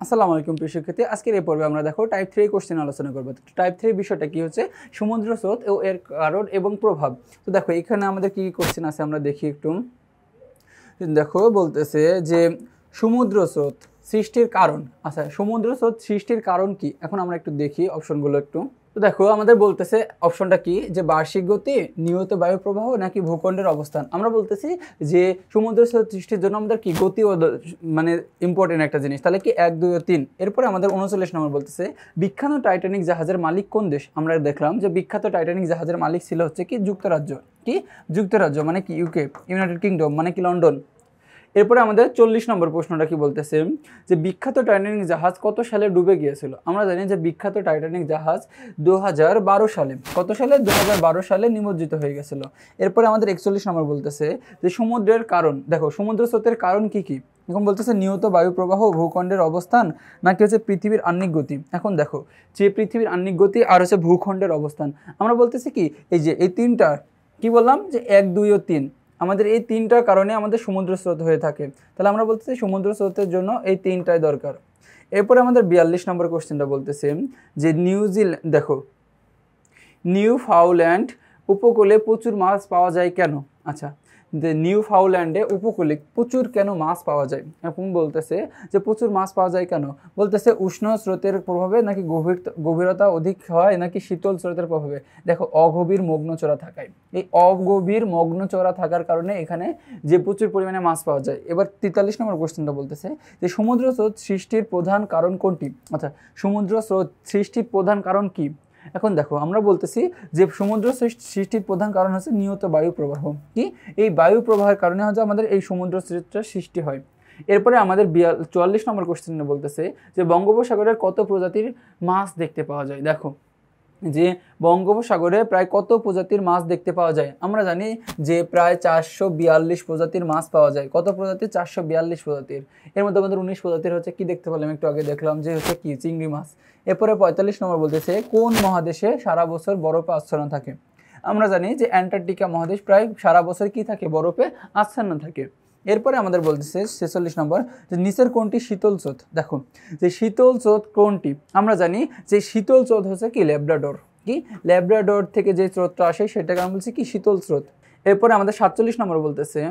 আসসালামু আলাইকুম প্রিয় শিক্ষার্থী, আজকের এই পর্বে আমরা দেখো টাইপ 3 কোশ্চেন আলোচনা করব। টাইপ 3 বিষয়টা কি হচ্ছে সমুদ্র স্রোত ও এর কারণ এবং প্রভাব। তো দেখো এখানে আমাদের কি কোশ্চেন আছে আমরা দেখি একটু। দেখো বলতেছে যে সমুদ্র স্রোত সৃষ্টির কারণ। আচ্ছা, সমুদ্র স্রোত সৃষ্টির কারণ কি, এখন আমরা একটু দেখি অপশনগুলো একটু। তো দেখো আমাদের বলতেছে অপশনটা কি, যে বার্ষিক গতি, নিয়ত বায়ু প্রবাহ নাকি ভূখণ্ডের অবস্থান। আমরা বলতেছি যে সমুদ্র স্রোত সৃষ্টির জন্য আমাদের কি গতি ও মানে ইম্পর্টেন্ট একটা জিনিস, তাহলে কি 1 2 ও 3। এরপরে আমাদের 39 নম্বর বলতেছে বিখ্যাত টাইটানিক জাহাজের মালিক কোন দেশ। আমরা দেখলাম যে বিখ্যাত টাইটানিক জাহাজের মালিক ছিল হচ্ছে কি যুক্তরাজ্য। কি যুক্তরাজ্য মানে কি ইউকে, ইউনাইটেড কিংডম মানে কি লন্ডন। এরপরে আমাদের 40 নম্বর প্রশ্নটা কি বলতেছে যে বিখ্যাত টাইটানিক জাহাজ কত সালে ডুবে গিয়েছিল। আমরা জানি যে বিখ্যাত টাইটানিক জাহাজ 2012 সালে, কত সালে 2012 সালে নিমজ্জিত হয়ে গেছিল। এরপরে আমাদের 41 নম্বর বলতেছে যে সমুদ্রের কারণ। দেখো সমুদ্র স্রোতের কারণ কি কি, এখন বলতেছে নিয়ত বায়ু প্রবাহ, ভূখণ্ডের অবস্থান নাকি হচ্ছে পৃথিবীর আহ্নিক গতি। এখন দেখো যে পৃথিবীর আহ্নিক গতি আর হচ্ছে ভূখণ্ডের অবস্থান। আমরা বলতেছি কি এই যে এই তিনটা কি বললাম যে 1 2 ও 3, আমাদের এই তিনটার কারণে আমাদের সমুদ্র স্রোত হয়ে থাকে। তাহলে আমরা বলতেছি সমুদ্র স্রোতের জন্য এই তিনটাই দরকার। এরপরে আমাদের 42 নম্বর কোশ্চেনটা বলতেছে যে নিউজিল্যান্ড, দেখো নিউ ফাউল্যান্ড উপকূলে প্রচুর মাছ পাওয়া যায় কেন। আচ্ছা, যে নিউ ফাউল্যান্ডে উপকূলে প্রচুর কেন মাছ পাওয়া যায়, এখন বলতেছে যে প্রচুর মাছ পাওয়া যায় কেন। বলতেছে উষ্ণ স্রোতের প্রভাবে নাকি গভীরতা অধিক হয় নাকি শীতল স্রোতের প্রভাবে। দেখো অগভীর মগ্নচড়া থাকায়, এই অগভীর মগ্নচড়া থাকার কারণে এখানে যে প্রচুর পরিমাণে মাছ পাওয়া যায়। এবার 43 নম্বর কোশ্চেনটা বলতেছে যে সমুদ্র স্রোত সৃষ্টির প্রধান কারণ কোনটি। আচ্ছা, সমুদ্র স্রোত সৃষ্টির প্রধান কারণ কি। এখন দেখো আমরা বলতেছি যে সমুদ্র সৃষ্টির প্রধান কারণ হচ্ছে নিয়ত বায়ু প্রবাহ। কি এই বায়ু প্রবাহের কারণে হচ্ছে আমাদের এই সমুদ্র স্রোতটা সৃষ্টি হয়। এরপরে আমাদের 44 নম্বর কোশ্চেনে বলতেছে যে বঙ্গোপসাগরের কত প্রজাতির মাছ দেখতে পাওয়া যায়। দেখো যে বঙ্গোপসাগরে প্রায় কত প্রজাতির মাছ দেখতে পাওয়া যায়। আমরা জানি যে প্রায় 442 প্রজাতির মাছ পাওয়া যায়। কত প্রজাতির? 442 প্রজাতির। এর মধ্যে আমাদের 19 প্রজাতির হচ্ছে কি দেখতে পেলাম একটু আগে দেখলাম যে হচ্ছে কি চিংড়ি মাছ। এরপরে 45 নম্বর বলতেছে কোন মহাদেশে সারা বছর বরফে আচ্ছন্ন থাকে। আমরা জানি যে অ্যান্টার্কটিকা মহাদেশ প্রায় সারা বছর কি থাকে, বরফে আচ্ছন্ন থাকে। এরপরে আমাদের বলতেছে 46 নম্বর যে নিচের কোনটি শীতল স্রোত। দেখো যে শীতল স্রোত কোনটি, আমরা জানি যে শীতল স্রোত হচ্ছে কি ল্যাব্রাডর। কি ল্যাব্রাডর থেকে যে স্রোতটা আসে সেটাকে আমরা বলছি কি শীতল স্রোত। এরপরে আমাদের 47 নম্বর বলতেছে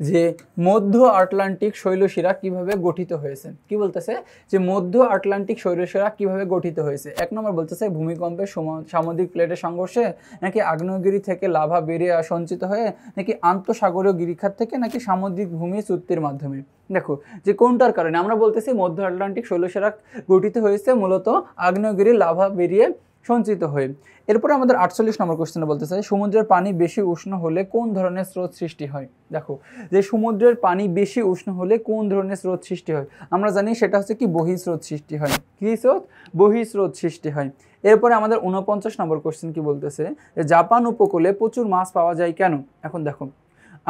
যে মধ্য আটলান্টিক শৈলশিরা কিভাবে গঠিত হয়েছে। কি বলতেছে যে মধ্য আটলান্টিক শৈলশিরা কিভাবে গঠিত হয়েছে। 1 নম্বর বলতেছে ভূমিকম্পের সামুদ্রিক প্লেটের সংঘর্ষে নাকি আগ্নেয়গিরি থেকে লাভা বেরিয়ে সঞ্চিত হয়ে নাকি আন্তঃসাগরীয় গিরিখাত থেকে নাকি সামুদ্রিক ভূমি চুক্তির মাধ্যমে। দেখো যে কোনটার কারণে আমরা বলতেছি মধ্য আটলান্টিক শৈলশিরা গঠিত হয়েছে মূলত আগ্নেয়গিরির লাভা বেরিয়ে সঞ্চিত হয়ে। এরপরে আমাদের 48 নম্বর কোশ্চেনে বলতেছে সমুদ্রের পানি বেশি উষ্ণ হলে কোন ধরনের স্রোত সৃষ্টি হয়। দেখো যে সমুদ্রের পানি বেশি উষ্ণ হলে কোন ধরনের স্রোত সৃষ্টি হয়। আমরা জানি সেটা হচ্ছে কি বহিঃস্রোত সৃষ্টি হয়। কি স্রোত? বহিঃস্রোত সৃষ্টি হয়। এরপরে আমাদের 49 নম্বর কোশ্চেন কি বলতেছে যে জাপান উপকূলে প্রচুর মাছ পাওয়া যায় কেন। এখন দেখো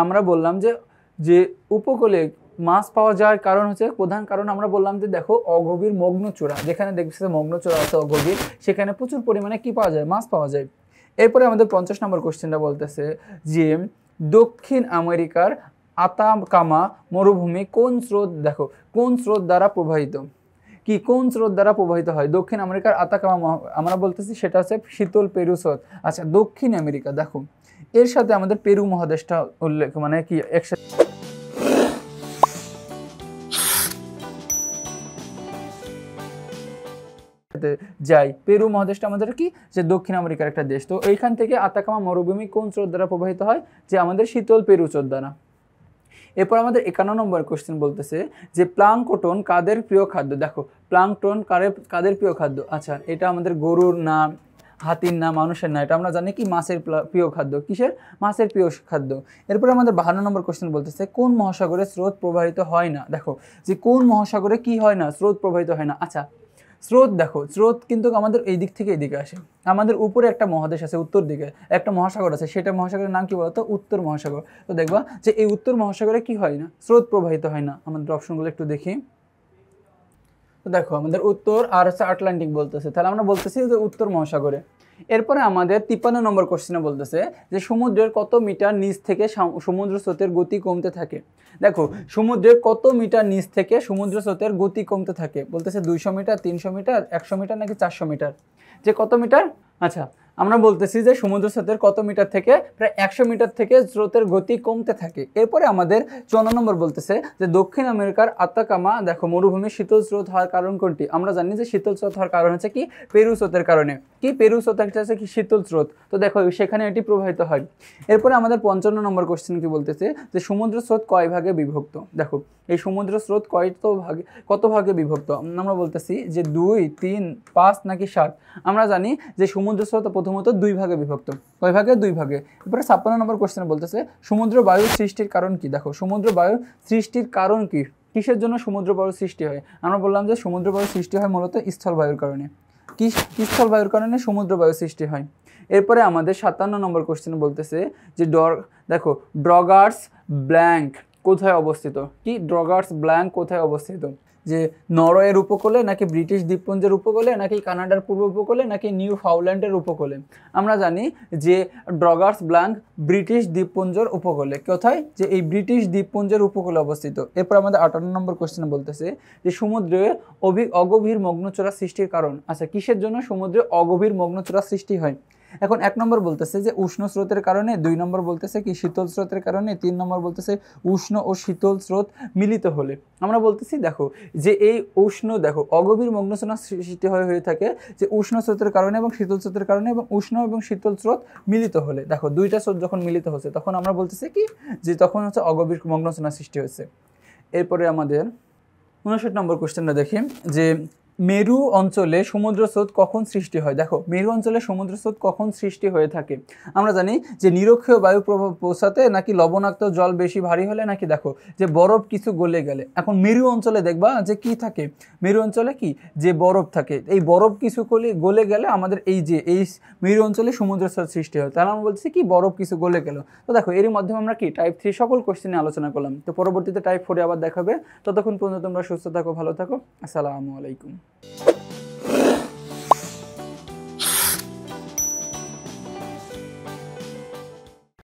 আমরা বললাম যে যে উপকূলে মাছ পাওয়া যাওয়ার কারণ হচ্ছে প্রধান কারণ আমরা বললাম যে দেখো অগভীর মগ্নচূড়া, যেখানে দেখছে মগ্নচূড়া আছে অগভীর, সেখানে প্রচুর পরিমাণে কি পাওয়া যায়, মাছ পাওয়া যায়। এরপরে আমাদের 50 নম্বর কোশ্চেনটা বলতেছে যে দক্ষিণ আমেরিকার আতাকামা মরুভূমি কোন স্রোত, দেখো কোন স্রোত দ্বারা প্রবাহিত। কি কোন স্রোত দ্বারা প্রবাহিত হয় দক্ষিণ আমেরিকার আতাকামা, আমরা বলতেছি সেটা হচ্ছে শীতল পেরু স্রোত। আচ্ছা দক্ষিণ আমেরিকা, দেখো এর সাথে আমাদের পেরু মহাদেশটা উল্লেখ মানে কি একসাথে যাই। পেরু মহাদেশটা আমাদের কি যে দক্ষিণ আমেরিকার একটা দেশ। তো এইখান থেকে আতাকামা মরুভূমি কোন স্রোত দ্বারা প্রবাহিত হয়, যে আমাদের শীতল পেরু স্রোত দ্বারা। এরপর আমাদের 51 নম্বর কোশ্চেন বলতেছে যে প্লাঙ্কটন কাদের প্রিয় খাদ্য। দেখো প্লাঙ্কটন কাদের প্রিয় খাদ্য। আচ্ছা এটা আমাদের গরুর না, হাতির না, মানুষের না, এটা আমরা জানি কি মাছের প্রিয় খাদ্য। কিসের? মাছের প্রিয় খাদ্য। এরপরে আমাদের 52 নম্বর কোশ্চেন বলতেছে কোন মহাসাগরে স্রোত প্রবাহিত হয় না। দেখো যে কোন মহাসাগরে কি হয় না, স্রোত প্রবাহিত হয় না। আচ্ছা স্রোত, দেখো স্রোত কিন্তু আমাদের এই দিক থেকে এদিকে আসে। আমাদের উপরে একটা মহাদেশ আছে, উত্তর দিকে একটা মহাসাগর আছে, সেটা মহাসাগরের নাম কি বলতো, উত্তর মহাসাগর। তো দেখবা যে এই উত্তর মহাসাগরে কি হয় না, স্রোত প্রবাহিত হয় না। আমাদের অপশনগুলো একটু দেখি। তো দেখো আমাদের উত্তর আর হচ্ছে আটলান্টিক বলতেছে, তাহলে আমরা বলতেছি যে উত্তর মহাসাগরে। এরপরে আমাদের 53 নম্বর কোশ্চেনে বলতেছে যে সমুদ্রের কত মিটার নিচ থেকে সমুদ্র স্রোতের গতি কমতে থাকে। দেখো সমুদ্রের কত মিটার নিচ থেকে সমুদ্র স্রোতের গতি কমতে থাকে, বলতেছে 200 মিটার, 300 মিটার, 100 মিটার নাকি 400 মিটার, যে কত মিটার। আচ্ছা আমরা বলতেছি যে সমুদ্র স্রোতের কত মিটার থেকে, প্রায় 100 মিটার থেকে স্রোতের গতি কমতে থাকে। এরপরে আমাদের 54 নম্বর বলতেছে যে দক্ষিণ আমেরিকার আত্তাকামা দেখো মরুভূমির শীতল স্রোত হওয়ার কারণ কোনটি। আমরা জানি যে শীতল স্রোত হওয়ার কারণ হচ্ছে কি পেরু স্রোতের কারণে, কি পেরু স্রোত একটা হচ্ছে কি শীতল স্রোত, তো দেখো সেখানে এটি প্রবাহিত হয়। এরপরে আমাদের 55 নম্বর কোশ্চেন কি বলতেছে যে সমুদ্র স্রোত কয় ভাগে বিভক্ত। দেখো এই সমুদ্র স্রোত কত ভাগে বিভক্ত, আমরা বলতেছি যে 2, 3, 5 নাকি 7। আমরা জানি যে সমুদ্র স্রোত প্রথমত 2 ভাগে বিভক্ত, কয় ভাগে 2 ভাগে। এরপরে 56 নম্বর কোশ্চেন বলতেছে সমুদ্র বায়ু সৃষ্টির কারণ কি। দেখো সমুদ্র বায়ু সৃষ্টির কারণ কি, কিসের জন্য সমুদ্র বায়ু সৃষ্টি হয়। আমরা বললাম যে সমুদ্র বায়ু সৃষ্টি হয় মূলত স্থল বায়ুর কারণে, কি স্থল বায়ুর কারণে সমুদ্র বায়ু সৃষ্টি হয়। এরপরে আমাদের 57 নম্বর কোশ্চেন বলতেছে যে দেখো ড্রগার্স ব্ল্যাঙ্ক কোথায় অবস্থিত, কি ড্রগার্স ব্ল্যাঙ্ক কোথায় অবস্থিত, যে নরওয়ের উপকূলে নাকি ব্রিটিশ দ্বীপপুঞ্জের উপকূলে নাকি কানাডার পূর্ব উপকূলে নাকি নিউ ফাউল্যান্ডের উপকূলে। আমরা জানি যে ড্রগার্স ব্ল্যাঙ্ক ব্রিটিশ দ্বীপপুঞ্জের উপকূলে, কোথায়, যে এই ব্রিটিশ দ্বীপপুঞ্জের উপকূলে অবস্থিত। এরপর আমাদের 58 নম্বর কোশ্চেন বলতেছে যে সমুদ্রে অগভীর মগ্নচূড়া সৃষ্টির কারণ। আচ্ছা কিসের জন্য সমুদ্রে অগভীর মগ্নচূড়া সৃষ্টি হয়। এখন 1 নম্বর বলতেছে যে উষ্ণ স্রোতের কারণে, 2 নম্বর বলতেছে কি শীতল স্রোতের কারণে, 3 নম্বর বলতেছে উষ্ণ ও শীতল স্রোত মিলিত হলে। আমরা বলতেছি দেখো যে এই উষ্ণ দেখো অগভীর মগ্নচূড়া সৃষ্টি হয়ে থাকে যে উষ্ণ স্রোতের কারণে এবং শীতল স্রোতের কারণে, এবং উষ্ণ এবং শীতল স্রোত মিলিত হলে। দেখো দুইটা স্রোত যখন মিলিত হচ্ছে তখন আমরা বলতেছি কি যে তখন হচ্ছে অগভীর মগ্নচূড়া সৃষ্টি হয়েছে। এরপরে আমাদের 59 নম্বর কোশ্চেনটা দেখি যে মেরু অঞ্চলে সমুদ্র স্রোত কখন সৃষ্টি হয়। দেখো মেরু অঞ্চলে সমুদ্র স্রোত কখন সৃষ্টি হয়ে থাকে। আমরা জানি যে নিরক্ষীয় বায়ু প্রভাব পৌঁছাতে, নাকি লবণাক্ত জল বেশি ভারী হলে, নাকি দেখো যে বরফ কিছু গলে গেলে। এখন মেরু অঞ্চলে দেখবা যে কি থাকে, মেরু অঞ্চলে কি যে বরফ থাকে, এই বরফ কিছু গলে গেলে আমাদের এই মেরু অঞ্চলে সমুদ্র স্রোত সৃষ্টি হয়। তাহলে আমরা বলছি কি বরফ কিছু গলে গেল। তো দেখো এর মাধ্যমে আমরা কি টাইপ 3 সকল কোশ্চেন নিয়ে আলোচনা করলাম। তো পরবর্তীতে টাইপ 4 আবার দেখাবে। ততক্ষণ পর্যন্ত তোমরা সুস্থ থাকো, ভালো থাকো। আসসালামু আলাইকুম।